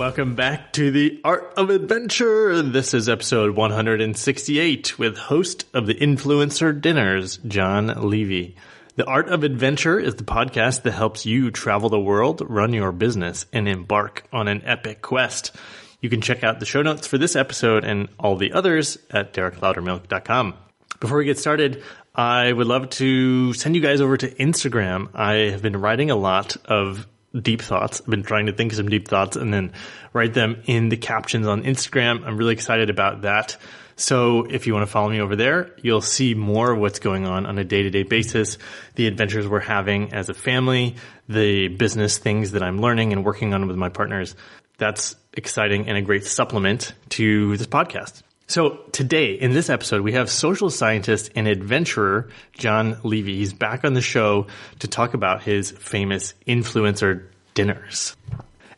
Welcome back to The Art of Adventure. This is episode 168 with host of the Influencer Dinners, Jon Levy. The Art of Adventure is the podcast that helps you travel the world, run your business, and embark on an epic quest. You can check out the show notes for this episode and all the others at DerekLaudermilk.com. Before we get started, I would love to send you guys over to Instagram. I have been writing a lot of deep thoughts. I've been trying to think of some deep thoughts and then write them in the captions on Instagram. I'm really excited about that. So if you want to follow me over there, you'll see more of what's going on a day-to-day basis, the adventures we're having as a family, the business things that I'm learning and working on with my partners. That's exciting and a great supplement to this podcast. So today, in this episode, we have social scientist and adventurer Jon Levy. He's back on the show to talk about his famous influencer dinners.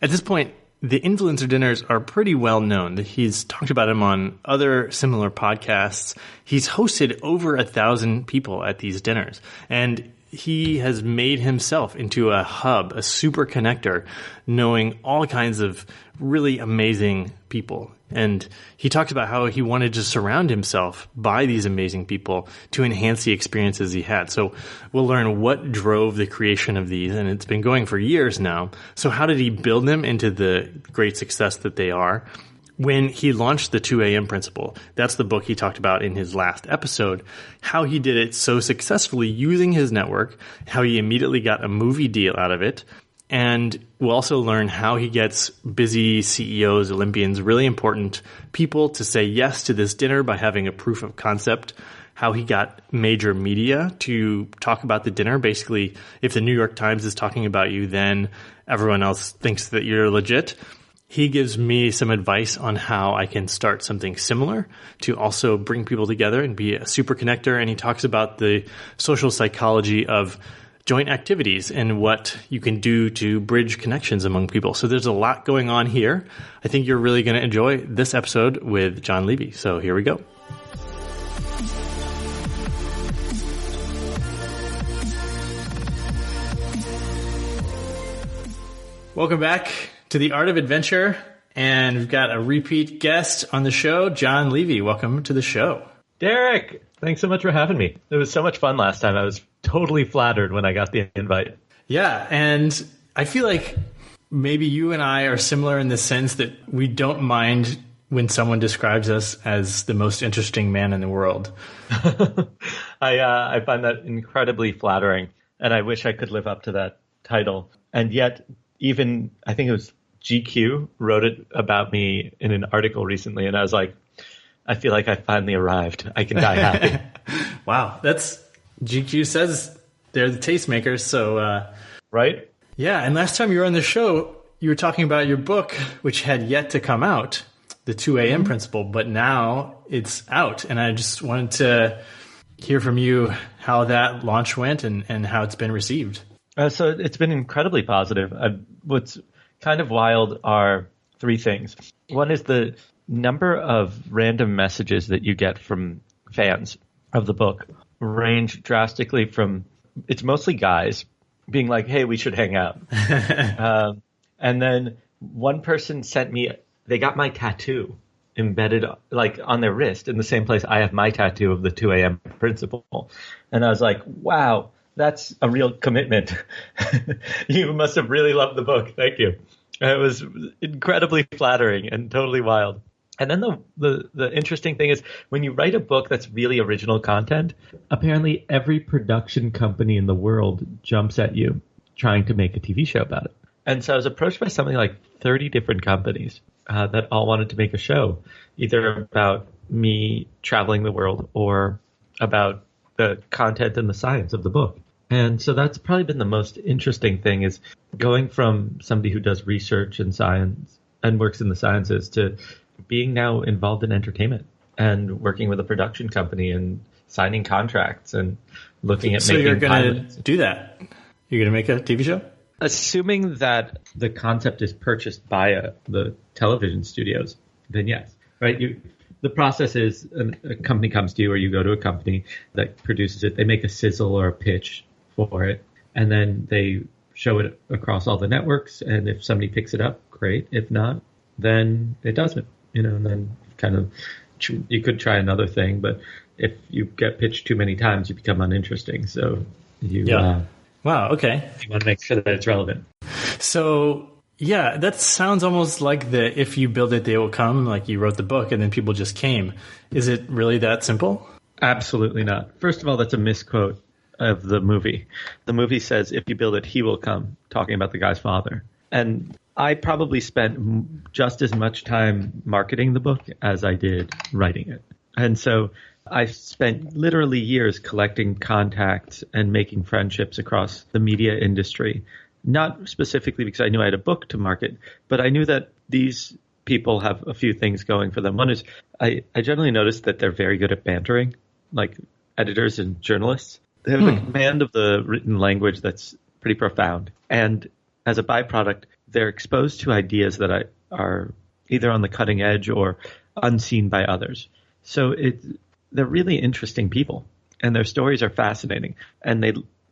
At this point, the influencer dinners are pretty well known. He's talked about them on other similar podcasts. He's hosted over 1,000 people at these dinners, and he has made himself into a hub, a super connector, knowing all kinds of really amazing people. And he talked about how he wanted to surround himself by these amazing people to enhance the experiences he had. So we'll learn what drove the creation of these, and it's been going for years now. So how did he build them into the great success that they are? When he launched the 2 a.m. principle, that's the book he talked about in his last episode, how he did it so successfully using his network, how he immediately got a movie deal out of it. And we'll also learn how he gets busy CEOs, Olympians, really important people to say yes to this dinner by having a proof of concept, how he got major media to talk about the dinner. Basically, if the New York Times is talking about you, then everyone else thinks that you're legit. He gives me some advice on how I can start something similar to also bring people together and be a super connector. And he talks about the social psychology of joint activities and what you can do to bridge connections among people. So there's a lot going on here. I think you're really going to enjoy this episode with Jon Levy. So here we go. Welcome back to The Art of Adventure. And we've got a repeat guest on the show, Jon Levy. Welcome to the show. Derek, thanks so much for having me. It was so much fun last time. I was totally flattered when I got the invite. Yeah, and I feel like maybe you and I are similar in the sense that we don't mind when someone describes us as the most interesting man in the world. I find that incredibly flattering, and I wish I could live up to that title. And yet, even, I think it was GQ wrote it about me in an article recently, and I was like, I feel like I finally arrived. I can die happy. Wow, that's GQ says they're the tastemakers. So, right? Yeah. And last time you were on the show, you were talking about your book, which had yet to come out, the 2 a.m. principle, but now it's out. And I just wanted to hear from you how that launch went and how it's been received. So it's been incredibly positive. What's kind of wild are three things. One is the number of random messages that you get from fans of the book range drastically from, it's mostly guys being like, hey, we should hang out. And then one person sent me, they got my tattoo embedded like on their wrist in the same place I have my tattoo of the 2 a.m. principle. And I was like, wow, that's a real commitment. You must have really loved the book. Thank you. It was incredibly flattering and totally wild. And then the interesting thing is when you write a book that's really original content, apparently every production company in the world jumps at you trying to make a TV show about it. And so I was approached by something like 30 different companies that all wanted to make a show, either about me traveling the world or about the content and the science of the book. And so that's probably been the most interesting thing, is going from somebody who does research and science and works in the sciences to being now involved in entertainment and working with a production company and signing contracts and looking at making pilots. So you're going to do that? You're going to make a TV show? Assuming that the concept is purchased by the television studios, then yes. Right? The process is a company comes to you, or you go to a company that produces it. They make a sizzle or a pitch for it, and then they show it across all the networks. And if somebody picks it up, great. If not, then it doesn't, and then kind of you could try another thing, but if you get pitched too many times, you become uninteresting. So you Wow. Okay. you want to make sure that it's relevant. So yeah, that sounds almost like the "if you build it, they will come." Like you wrote the book and then people just came. Is it really that simple? Absolutely not. First of all, that's a misquote of the movie. The movie says, "If you build it, he will come," talking about the guy's father. And I probably spent just as much time marketing the book as I did writing it. And so I spent literally years collecting contacts and making friendships across the media industry, not specifically because I knew I had a book to market, but I knew that these people have a few things going for them. One is I generally noticed that they're very good at bantering, like editors and journalists. They have a command of the written language that's pretty profound. And as a byproduct, they're exposed to ideas that are either on the cutting edge or unseen by others. So they're really interesting people, and their stories are fascinating, and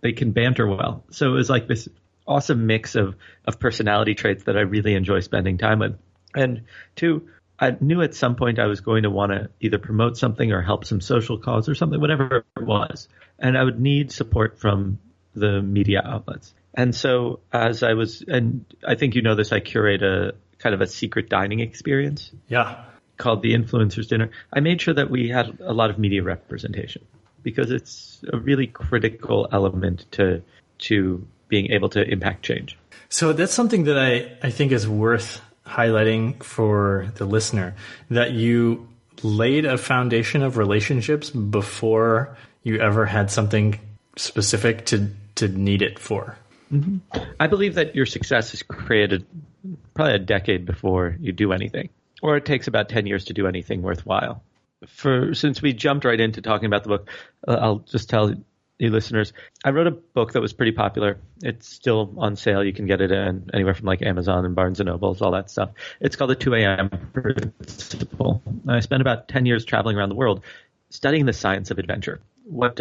they can banter well. So it was like this awesome mix of personality traits that I really enjoy spending time with. And two, I knew at some point I was going to want to either promote something or help some social cause or something, whatever it was. And I would need support from the media outlets. And so and I think you know this, I curate a kind of a secret dining experience. Yeah. Called the Influencers Dinner. I made sure that we had a lot of media representation because it's a really critical element to being able to impact change. So that's something that I think is worth highlighting for the listener, that you laid a foundation of relationships before you ever had something specific to need it for. Mm-hmm. I believe that your success is created probably a decade before you do anything, or it takes about 10 years to do anything worthwhile. Since we jumped right into talking about the book, I'll just tell you listeners, I wrote a book that was pretty popular. It's still on sale. You can get it anywhere from like Amazon and Barnes & Nobles, all that stuff. It's called the 2 a.m. Principle. I spent about 10 years traveling around the world studying the science of adventure. What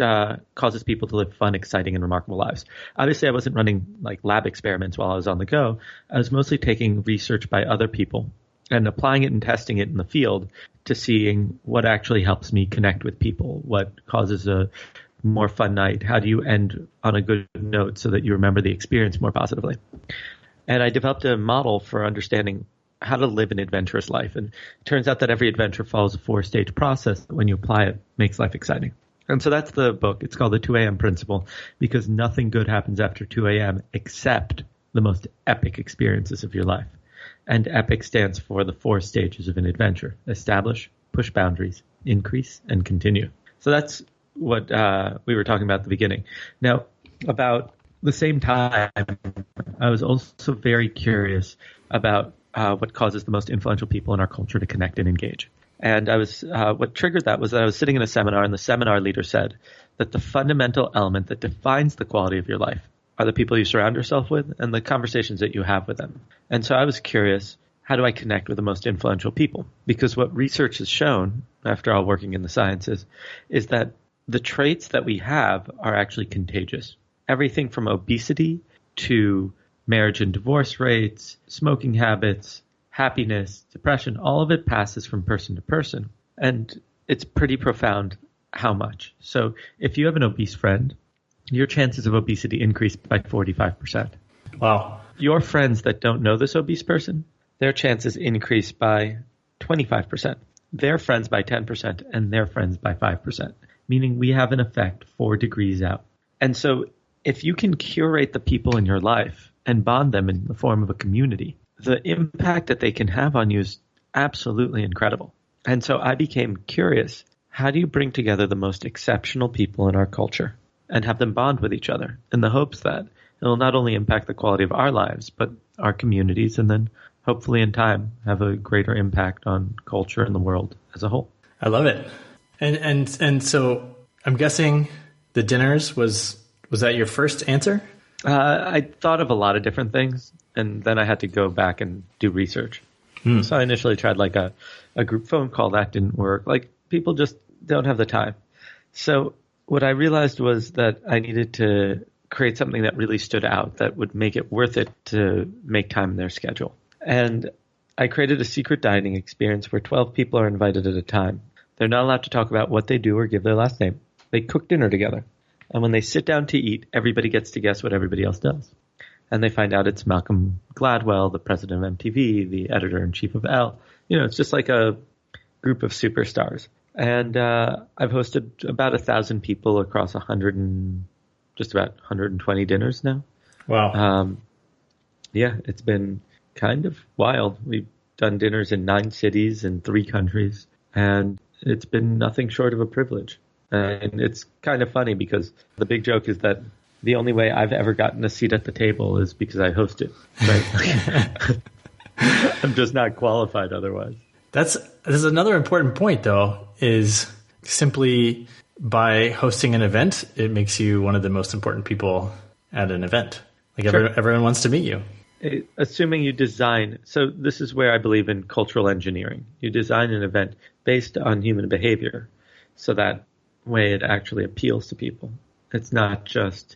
causes people to live fun, exciting, and remarkable lives. Obviously, I wasn't running like lab experiments while I was on the go. I was mostly taking research by other people and applying it and testing it in the field to seeing what actually helps me connect with people, what causes a more fun night, how do you end on a good note so that you remember the experience more positively. And I developed a model for understanding how to live an adventurous life. And it turns out that every adventure follows a 4-stage process that when you apply it, makes life exciting. And so that's the book. It's called the 2 a.m. Principle because nothing good happens after 2 a.m. except the most epic experiences of your life. And EPIC stands for the 4 stages of an adventure: establish, push boundaries, increase, and continue. So that's what we were talking about at the beginning. Now, about the same time, I was also very curious about what causes the most influential people in our culture to connect and engage. And what triggered that was that I was sitting in a seminar, and the seminar leader said that the fundamental element that defines the quality of your life are the people you surround yourself with and the conversations that you have with them. And so I was curious, how do I connect with the most influential people? Because what research has shown, after all working in the sciences, is that the traits that we have are actually contagious. Everything from obesity to marriage and divorce rates, smoking habits, happiness, depression, all of it passes from person to person. And it's pretty profound how much. So if you have an obese friend, your chances of obesity increase by 45%. Wow. Your friends that don't know this obese person, their chances increase by 25%. Their friends by 10% and their friends by 5%. Meaning we have an effect 4 degrees out. And so if you can curate the people in your life and bond them in the form of a community, the impact that they can have on you is absolutely incredible. And so I became curious, how do you bring together the most exceptional people in our culture and have them bond with each other in the hopes that it will not only impact the quality of our lives, but our communities, and then hopefully in time have a greater impact on culture and the world as a whole. I love it. And so I'm guessing the dinners was that your first answer? I thought of a lot of different things, and then I had to go back and do research. So I initially tried like a group phone call. That didn't work. Like people just don't have the time. So what I realized was that I needed to create something that really stood out, that would make it worth it to make time in their schedule. And I created a secret dining experience where 12 people are invited at a time. They're not allowed to talk about what they do or give their last name. They cook dinner together. And when they sit down to eat, everybody gets to guess what everybody else does. And they find out it's Malcolm Gladwell, the president of MTV, the editor-in-chief of Elle. It's just like a group of superstars. And I've hosted about 1,000 people across just about 120 dinners now. Wow. Yeah, it's been kind of wild. We've done dinners in 9 cities in 3 countries, and it's been nothing short of a privilege. And it's kind of funny because the big joke is that the only way I've ever gotten a seat at the table is because I hosted. Right? I'm just not qualified otherwise. This is another important point, though, is simply by hosting an event, it makes you one of the most important people at an event. Like everyone wants to meet you. Assuming you design, so this is where I believe in cultural engineering. You design an event based on human behavior, so that way it actually appeals to people. It's not just,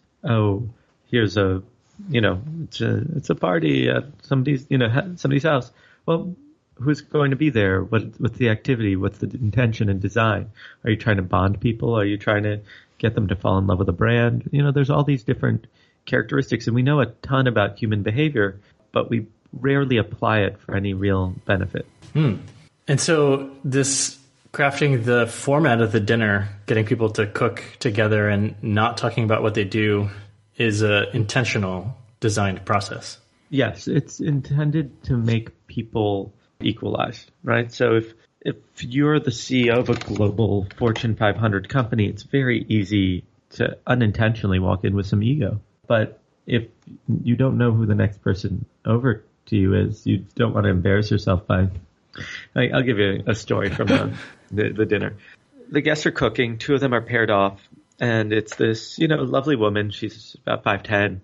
here's it's a party at somebody's house. Well, who's going to be there? What's the activity? What's the intention and design? Are you trying to bond people? Are you trying to get them to fall in love with a brand? There's all these different characteristics, and we know a ton about human behavior, but we rarely apply it for any real benefit. And so this crafting the format of the dinner, getting people to cook together and not talking about what they do is an intentional designed process. Yes, it's intended to make people equalize, right? So if you're the CEO of a global Fortune 500 company, it's very easy to unintentionally walk in with some ego. But if you don't know who the next person over to you is, you don't want to embarrass yourself by... I'll give you a story from the dinner. The guests are cooking. 2 of them are paired off. And it's this, lovely woman. She's about 5'10",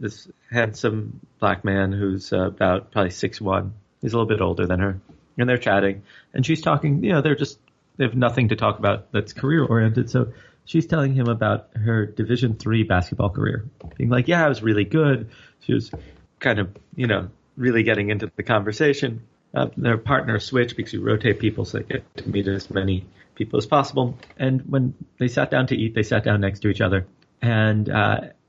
this handsome black man who's about probably 6'1". He's a little bit older than her. And they're chatting. And she's talking, they have nothing to talk about that's career-oriented. So she's telling him about her Division III basketball career. Being like, yeah, I was really good. She was kind of, really getting into the conversation. Their partner switched because you rotate people so they get to meet as many people as possible. And when they sat down to eat, they sat down next to each other. And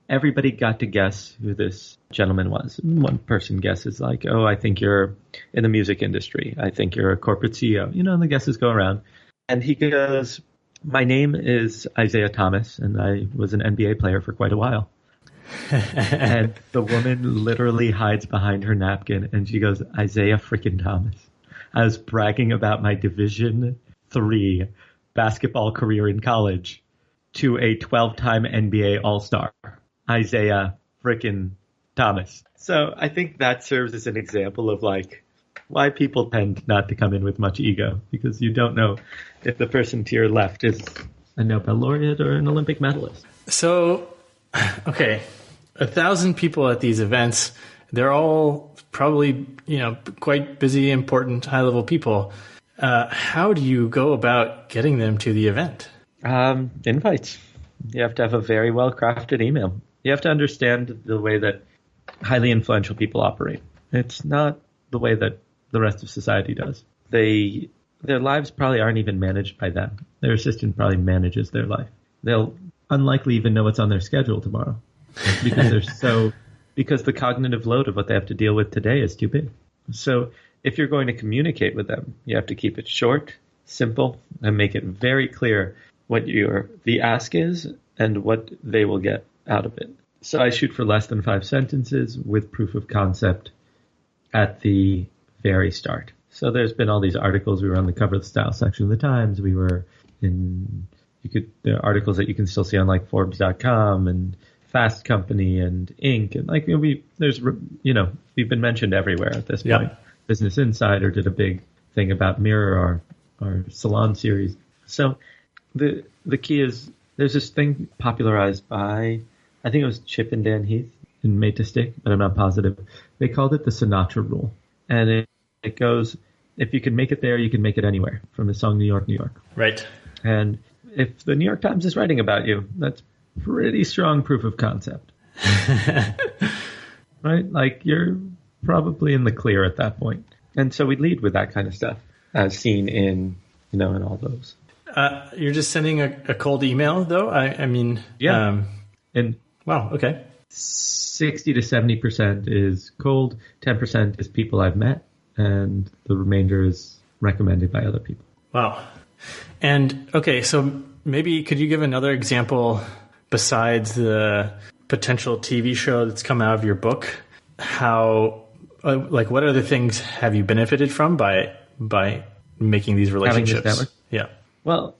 everybody got to guess who this gentleman was. One person guesses like, I think you're in the music industry. I think you're a corporate CEO. And the guesses go around. And he goes, my name is Isaiah Thomas, and I was an NBA player for quite a while. And the woman literally hides behind her napkin, and she goes, Isaiah freaking Thomas. I was bragging about my Division III basketball career in college to a 12-time NBA All-Star, Isaiah freaking Thomas. So I think that serves as an example of why people tend not to come in with much ego, because you don't know if the person to your left is a Nobel laureate or an Olympic medalist. So, okay, 1,000 people at these events, they're all probably, quite busy, important, high-level people. How do you go about getting them to the event? Invites. You have to have a very well-crafted email. You have to understand the way that highly influential people operate. It's not the way that the rest of society does. Their lives probably aren't even managed by them. Their assistant probably manages their life. They'll unlikely even know what's on their schedule tomorrow because the cognitive load of what they have to deal with today is too big. So if you're going to communicate with them, you have to keep it short, simple, and make it very clear what the ask is and what they will get out of it. So I shoot for less than 5 sentences with proof of concept at the very start. So there's been all these articles. We were on the cover of the style section of the Times. We were there are articles that you can still see on Forbes.com and Fast Company and Inc. And we've been mentioned everywhere at this point. Yep. Business Insider did a big thing about Mirror, our salon series. So the key is there's this thing popularized by, I think it was Chip and Dan Heath and Made to Stick, but I'm not positive. They called it the Sinatra Rule. And it goes, if you can make it there, you can make it anywhere, from the song New York, New York. Right. And if the New York Times is writing about you, that's pretty strong proof of concept. Right? You're probably in the clear at that point. And so we lead with that kind of stuff, as seen in, in all those. You're just sending a cold email, though? I mean... Yeah. And wow, okay. 60 to 70% is cold, 10% is people I've met, and the remainder is recommended by other people. Wow. And, okay, so maybe could you give another example besides the potential TV show that's come out of your book? How, what other things have you benefited from by making these relationships? Having this network? Yeah. Well,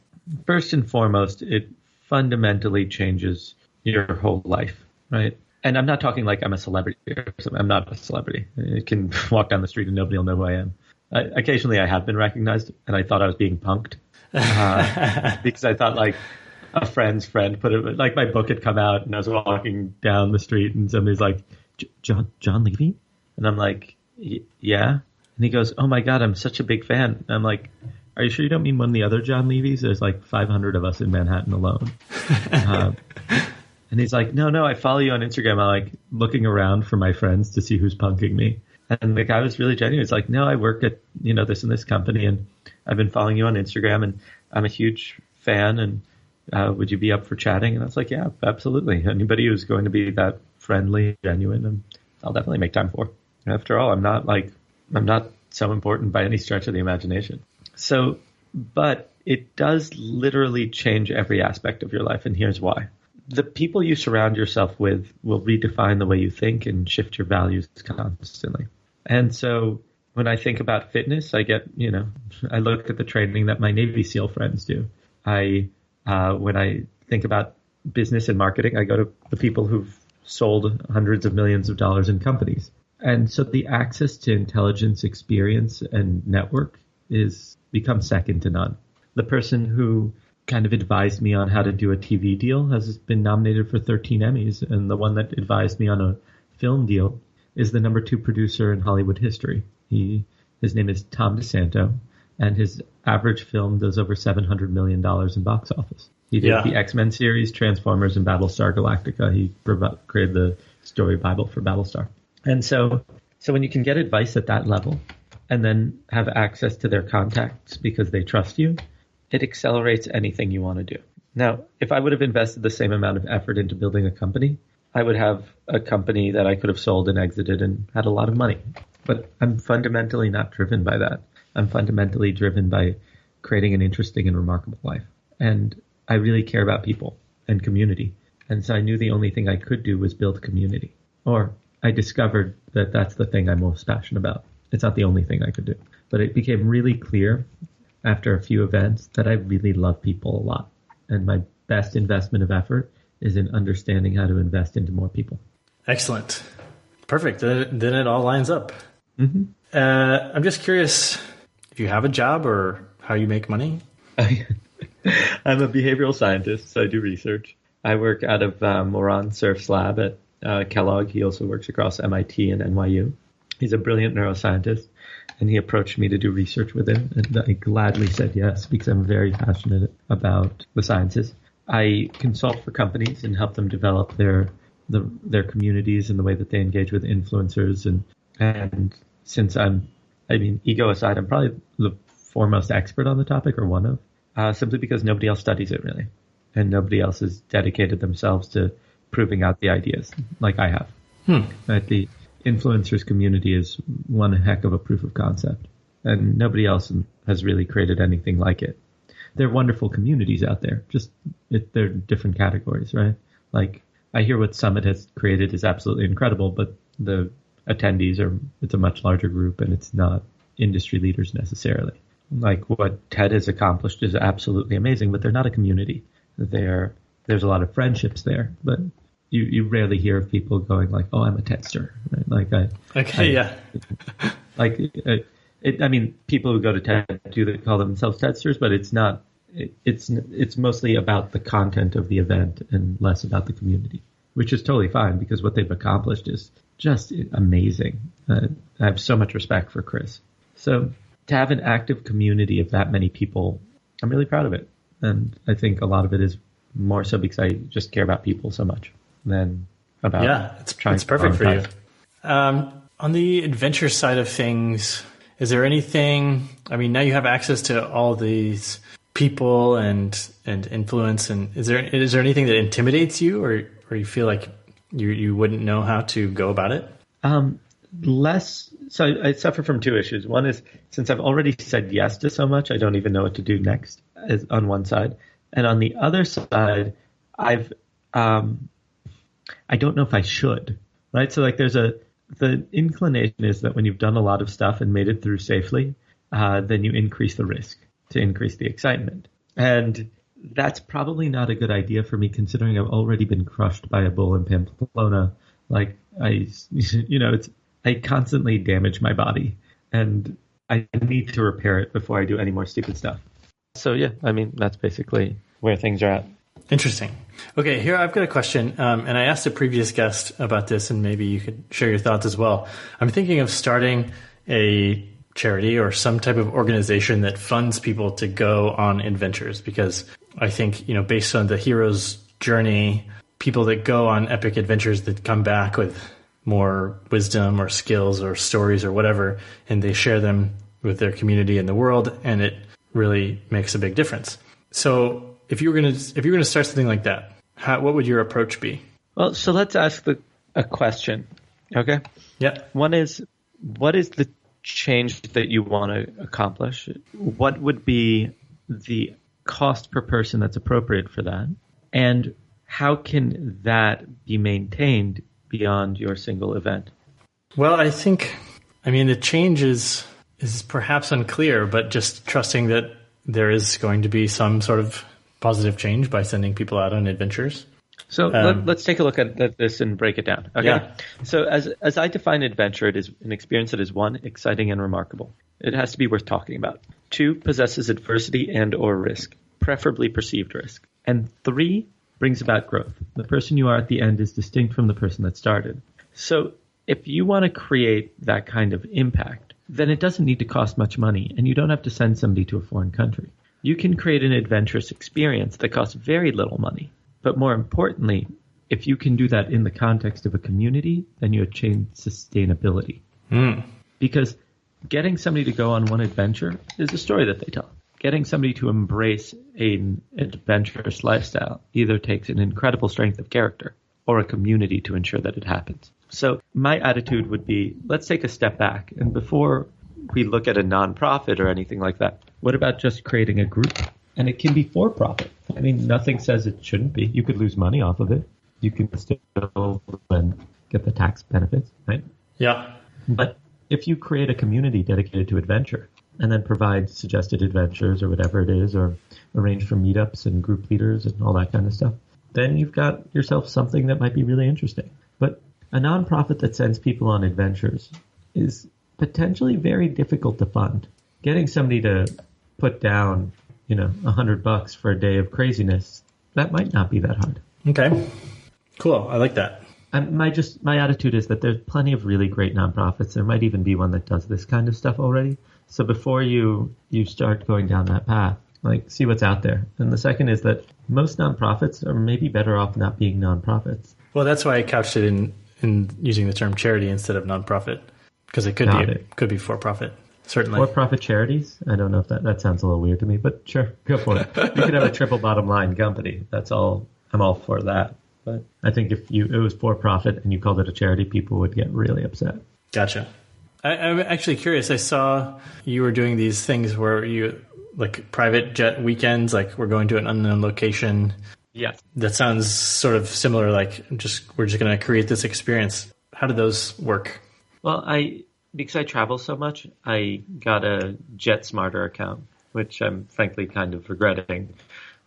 first and foremost, it fundamentally changes your whole life, right? And I'm not talking like I'm a celebrity or something. I'm not a celebrity. I can walk down the street and nobody will know who I am. Occasionally I have been recognized and I thought I was being punked because I thought like a friend's friend put it, like my book had come out and I was walking down the street and somebody's like, Jon Levy? And I'm like, yeah. And he goes, oh my God, I'm such a big fan. And I'm like, are you sure you don't mean one of the other Jon Levys? There's like 500 of us in Manhattan alone. And he's like, no, I follow you on Instagram. I'm like looking around for my friends to see who's punking me. And the guy was really genuine. He's like, no, I work at, this and this company and I've been following you on Instagram and I'm a huge fan and would you be up for chatting? And I was like, yeah, absolutely. Anybody who's going to be that friendly, genuine, and I'll definitely make time for. After all, I'm not so important by any stretch of the imagination. So, but it does literally change every aspect of your life. And here's why. The people you surround yourself with will redefine the way you think and shift your values constantly. And so when I think about fitness, I get, I look at the training that my Navy SEAL friends do. When I think about business and marketing, I go to the people who've sold hundreds of millions of dollars in companies. And so the access to intelligence, experience, and network becomes second to none. The person who kind of advised me on how to do a TV deal has been nominated for 13 Emmys, and the one that advised me on a film deal is the number 2 producer in Hollywood history. His name is Tom DeSanto, and his average film does over $700 million in box office. He did the X-Men series, Transformers, and Battlestar Galactica. He created the story Bible for Battlestar. And so when you can get advice at that level and then have access to their contacts because they trust you, it accelerates anything you want to do. Now, if I would have invested the same amount of effort into building a company, I would have a company that I could have sold and exited and had a lot of money. But I'm fundamentally not driven by that. I'm fundamentally driven by creating an interesting and remarkable life. And I really care about people and community. And so I knew the only thing I could do was build community. Or I discovered that that's the thing I'm most passionate about. It's not the only thing I could do. But it became really clear after a few events that I really love people a lot. And my best investment of effort is in understanding how to invest into more people. Excellent. Perfect. Then it all lines up. Mm-hmm. I'm just curious if you have a job or how you make money. I'm a behavioral scientist, so I do research. I work out of Moran Cerf's lab at Kellogg. He also works across MIT and NYU. He's a brilliant neuroscientist. And he approached me to do research with him, and I gladly said yes because I'm very passionate about the sciences. I consult for companies and help them develop their communities and the way that they engage with influencers. And since ego aside, I'm probably the foremost expert on the topic, or one of, simply because nobody else studies it really, and nobody else has dedicated themselves to proving out the ideas like I have. Right? The influencers community is one heck of a proof of concept, and nobody else has really created anything like it. There are wonderful communities out there, they're different categories, right? Like I hear what Summit has created is absolutely incredible, but the attendees it's a much larger group and it's not industry leaders necessarily. Like what TED has accomplished is absolutely amazing, but they're not a community. There's a lot of friendships there, but you rarely hear of people going like, "Oh, I'm a TEDster." Right? People who go to TED do call themselves TEDsters, but it's not. It's mostly about the content of the event and less about the community, which is totally fine because what they've accomplished is just amazing. I have so much respect for Chris. So to have an active community of that many people, I'm really proud of it, and I think a lot of it is more so because I just care about people so much. Than about it's perfect for you. On the adventure side of things, Is there anything, I mean, now you have access to all these people and influence, and is there anything that intimidates you, or you feel like you wouldn't know how to go about it? Less. So I suffer from two issues. One is, since I've already said yes to so much, I don't even know what to do next, is on one side. And on the other side, I don't know if I should, right? So like the inclination is that when you've done a lot of stuff and made it through safely, then you increase the risk to increase the excitement. And that's probably not a good idea for me, considering I've already been crushed by a bull in Pamplona. Like I constantly damage my body, and I need to repair it before I do any more stupid stuff. So yeah, I mean, that's basically where things are at. Interesting. Okay, here I've got a question, and I asked a previous guest about this, and maybe you could share your thoughts as well. I'm thinking of starting a charity or some type of organization that funds people to go on adventures, because I think, based on the hero's journey, people that go on epic adventures that come back with more wisdom or skills or stories or whatever, and they share them with their community and the world, and it really makes a big difference. So if you were going to start something like that, what would your approach be? Well, so let's ask a question. Okay. Yeah. One is, what is the change that you want to accomplish? What would be the cost per person that's appropriate for that? And how can that be maintained beyond your single event? Well, the change is perhaps unclear, but just trusting that there is going to be some sort of positive change by sending people out on adventures. So let's take a look at this and break it down. Okay. Yeah. So as I define adventure, it is an experience that is, 1, exciting and remarkable. It has to be worth talking about. 2, possesses adversity and or risk, preferably perceived risk. And 3, brings about growth. The person you are at the end is distinct from the person that started. So if you want to create that kind of impact, then it doesn't need to cost much money, and you don't have to send somebody to a foreign country. You can create an adventurous experience that costs very little money. But more importantly, if you can do that in the context of a community, then you attain sustainability. Because getting somebody to go on one adventure is a story that they tell. Getting somebody to embrace an adventurous lifestyle either takes an incredible strength of character or a community to ensure that it happens. So my attitude would be, let's take a step back. And before we look at a nonprofit or anything like that, what about just creating a group? And it can be for profit. I mean, nothing says it shouldn't be. You could lose money off of it. You can still get the tax benefits, right? Yeah. But if you create a community dedicated to adventure and then provide suggested adventures or whatever it is, or arrange for meetups and group leaders and all that kind of stuff, then you've got yourself something that might be really interesting. But a nonprofit that sends people on adventures is potentially very difficult to fund. Getting somebody to put down, $100 for a day of craziness, that might not be that hard. Okay. Cool. I like that. My attitude is that there's plenty of really great nonprofits. There might even be one that does this kind of stuff already. So before you start going down that path, see what's out there. And the second is that most nonprofits are maybe better off not being nonprofits. Well, that's why I couched it in using the term charity instead of nonprofit, because it could be for profit. Certainly. For-profit charities? I don't know if that sounds a little weird to me, but sure, go for it. You could have a triple bottom line company. That's all. I'm all for that. But I think if it was for-profit and you called it a charity, people would get really upset. Gotcha. I'm actually curious. I saw you were doing these things where you, private jet weekends, we're going to an unknown location. Yeah. That sounds sort of similar, we're just going to create this experience. How do those work? Well, because I travel so much, I got a JetSmarter account, which I'm frankly kind of regretting.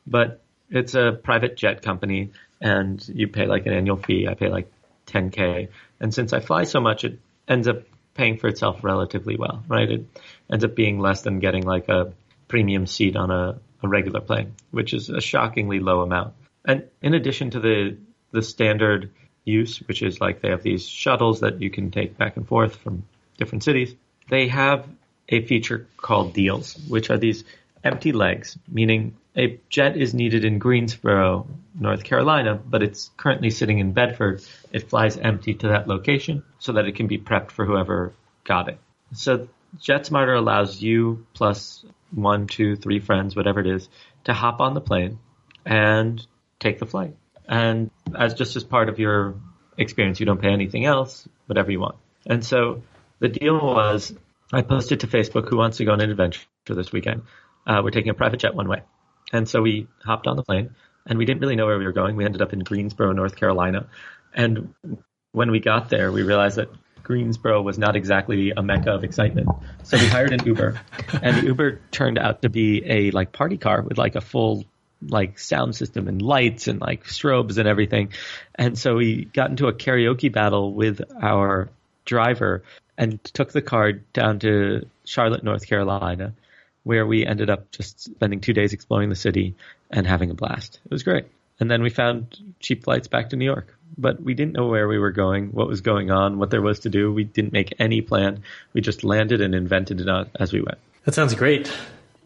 But it's a private jet company, and you pay an annual fee. I pay $10K. And since I fly so much, it ends up paying for itself relatively well, right? It ends up being less than getting a premium seat on a regular plane, which is a shockingly low amount. And in addition to the standard use, which is they have these shuttles that you can take back and forth from different cities, they have a feature called deals, which are these empty legs, meaning a jet is needed in Greensboro, North Carolina, but it's currently sitting in Bedford. It flies empty to that location so that it can be prepped for whoever got it. So JetSmarter allows you plus 1, 2, 3 friends, whatever it is, to hop on the plane and take the flight. And as part of your experience, you don't pay anything else, whatever you want. And so the deal was, I posted to Facebook, who wants to go on an adventure this weekend? We're taking a private jet one way. And so we hopped on the plane, and we didn't really know where we were going. We ended up in Greensboro, North Carolina. And when we got there, we realized that Greensboro was not exactly a mecca of excitement. So we hired an Uber, and the Uber turned out to be a party car with a full sound system and lights and strobes and everything. And so we got into a karaoke battle with our driver and took the car down to Charlotte, North Carolina, where we ended up just spending 2 days exploring the city and having a blast. It was great. And then we found cheap flights back to New York. But we didn't know where we were going, what was going on, what there was to do. We didn't make any plan. We just landed and invented it as we went. That sounds great.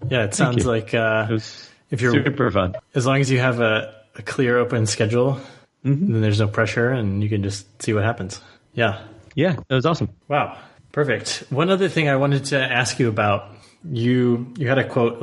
Yeah, it sounds like if you're super fun. As long as you have a clear, open schedule, then there's no pressure and you can just see what happens. Yeah. Yeah, it was awesome. Wow. Perfect. One other thing I wanted to ask you about, you had a quote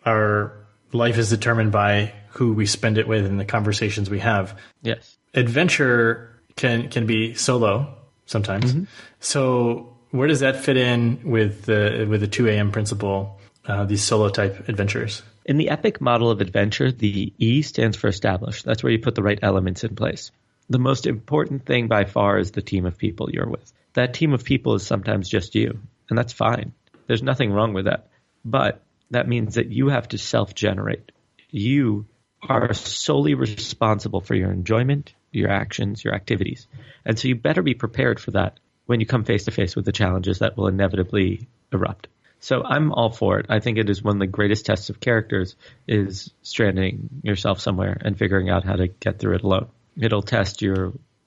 our life is determined by who we spend it with and the conversations we have. Yes. Adventure can be solo sometimes. So where does that fit in with the 2 a.m. principle, these solo type adventures? In the epic model of adventure, the E stands for established. That's where you put the right elements in place. The most important thing by far is the team of people you're with. That team of people is sometimes just you, and that's fine. There's nothing wrong with that. But that means that you have to self-generate. You are solely responsible for your enjoyment, your actions, your activities. And so you better be prepared for that when you come face to face with the challenges that will inevitably erupt. So I'm all for it. I think it is one of the greatest tests of characters is stranding yourself somewhere and figuring out how to get through it alone. It'll test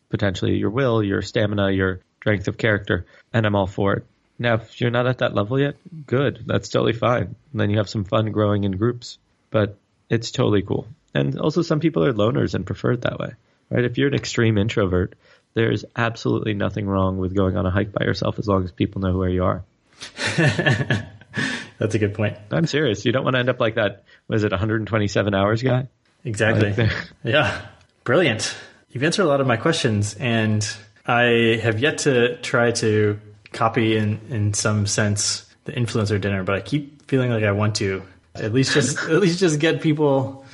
potentially your will, your stamina, your strength of character, and I'm all for it. Now, if you're not at that level yet, good. That's totally fine. And then you have some fun growing in groups, but it's totally cool. And also some people are loners and prefer it that way, right? If you're an extreme introvert, there's absolutely nothing wrong with going on a hike by yourself as long as people know where you are. That's a good point. I'm serious. You don't want to end up like that, was it 127 hours guy? Exactly. Yeah. Brilliant. You've answered a lot of my questions, and I have yet to try to copy in some sense the influencer dinner, but I keep feeling like I want to at least just get people,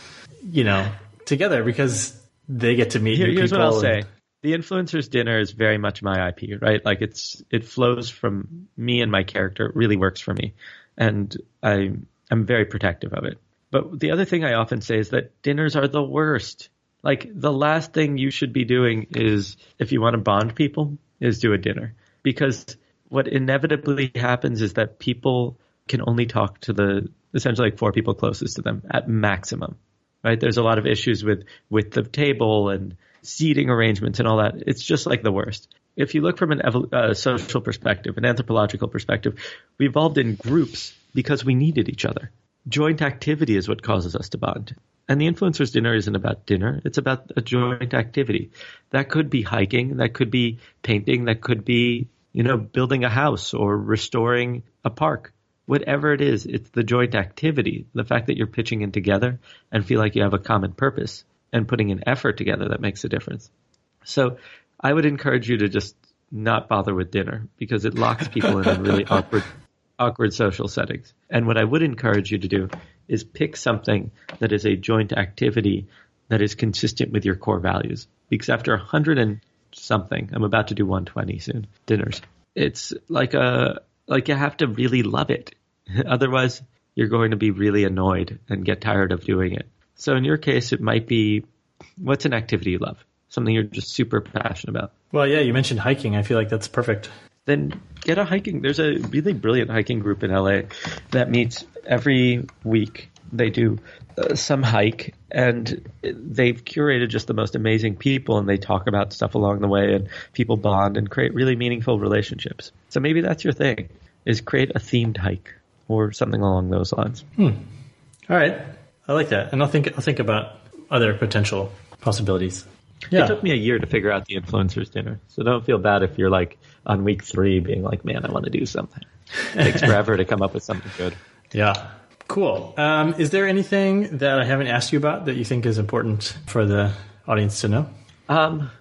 together because they get to meet new people. Here's what I'll say. The influencer's dinner is very much my IP, right? It flows from me and my character. It really works for me. And I'm very protective of it. But the other thing I often say is that dinners are the worst. The last thing you should be doing is, if you want to bond people, is do a dinner. Because what inevitably happens is that people can only talk to essentially 4 people closest to them at maximum, right? There's a lot of issues with the table and seating arrangements and all that. It's just the worst. If you look from a social perspective, an anthropological perspective, we evolved in groups because we needed each other. Joint activity is what causes us to bond. And the influencer's dinner isn't about dinner. It's about a joint activity. That could be hiking. That could be painting. That could be, building a house or restoring a park. Whatever it is, it's the joint activity. The fact that you're pitching in together and feel like you have a common purpose and putting an effort together that makes a difference. So I would encourage you to just not bother with dinner because it locks people in really awkward social settings. And what I would encourage you to do is pick something that is a joint activity that is consistent with your core values. Because after 100 and something, I'm about to do 120 soon, dinners, it's you have to really love it. Otherwise, you're going to be really annoyed and get tired of doing it. So in your case, it might be, what's an activity you love? Something you're just super passionate about. Well, yeah, you mentioned hiking. I feel like that's perfect. Then get a hiking. There's a really brilliant hiking group in LA that meets every week. They do some hike, and they've curated just the most amazing people, and they talk about stuff along the way, and people bond and create really meaningful relationships. So maybe that's your thing, is create a themed hike or something along those lines. All right. I like that. And I'll think about other potential possibilities. Yeah. It took me a year to figure out the influencer's dinner. So don't feel bad if you're on week 3 being man, I want to do something. It takes forever to come up with something good. Yeah. Cool. Is there anything that I haven't asked you about that you think is important for the audience to know?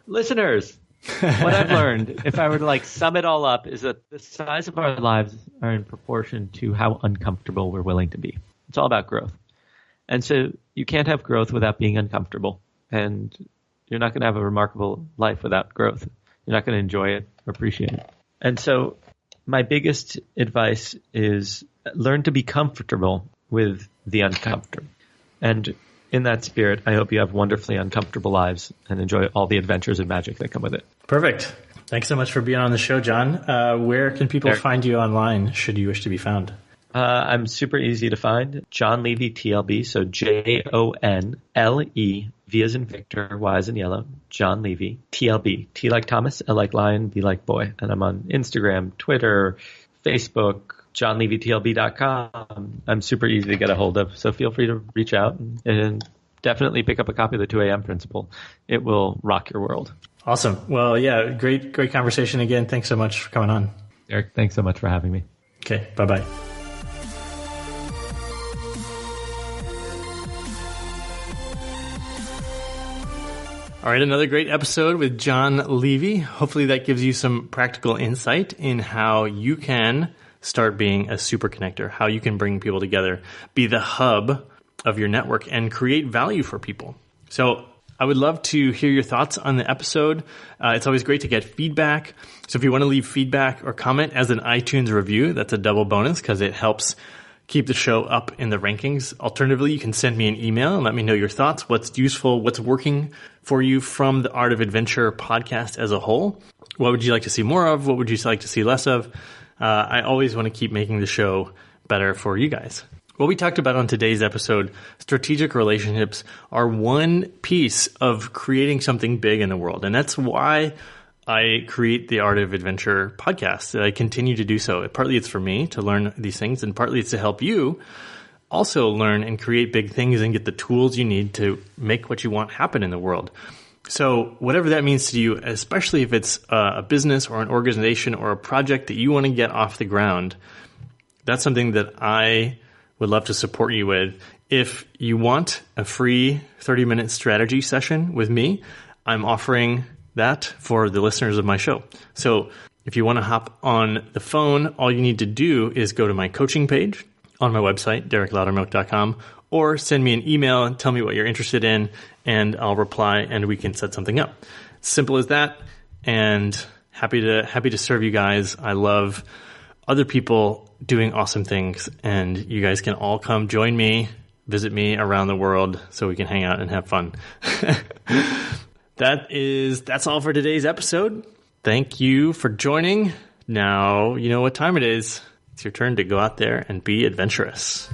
Listeners, what I've learned, if I were to sum it all up, is that the size of our lives are in proportion to how uncomfortable we're willing to be. It's all about growth. And so you can't have growth without being uncomfortable. And you're not going to have a remarkable life without growth. You're not going to enjoy it or appreciate it. And so my biggest advice is learn to be comfortable with the uncomfortable. And in that spirit, I hope you have wonderfully uncomfortable lives and enjoy all the adventures and magic that come with it. Perfect. Thanks so much for being on the show, Jon. Where can people find you online should you wish to be found? I'm super easy to find. Jon Levy, TLB. So JONLE, V as in Victor, Y as in yellow. Jon Levy, TLB. T like Thomas, L like lion, B like boy. And I'm on Instagram, Twitter, Facebook, JonLevyTLB.com. I'm super easy to get a hold of. So feel free to reach out and definitely pick up a copy of the 2 a.m. Principle. It will rock your world. Awesome. Well, yeah, great conversation again. Thanks so much for coming on. Eric, thanks so much for having me. Okay. Bye-bye. All right, another great episode with Jon Levy. Hopefully that gives you some practical insight in how you can start being a super connector, how you can bring people together, be the hub of your network, and create value for people. So I would love to hear your thoughts on the episode. It's always great to get feedback. So if you want to leave feedback or comment as an iTunes review, that's a double bonus because it helps keep the show up in the rankings. Alternatively, you can send me an email and let me know your thoughts, what's useful, what's working for you from the Art of Adventure podcast as a whole. What would you like to see more of? What would you like to see less of? I always want to keep making the show better for you guys. What we talked about on today's episode, strategic relationships are one piece of creating something big in the world. And that's why I create the Art of Adventure podcast. I continue to do so. Partly it's for me to learn these things, and partly it's to help you also learn and create big things and get the tools you need to make what you want happen in the world. So whatever that means to you, especially if it's a business or an organization or a project that you want to get off the ground, that's something that I would love to support you with. If you want a free 30-minute strategy session with me, I'm offering that for the listeners of my show. So if you want to hop on the phone, all you need to do is go to my coaching page on my website, derekloudermilk.com, or send me an email and tell me what you're interested in, and I'll reply and we can set something up. Simple as that, and happy to serve you guys. I love other people doing awesome things, and you guys can all come join me, visit me around the world so we can hang out and have fun. That's all for today's episode. Thank you for joining. Now you know what time it is. It's your turn to go out there and be adventurous.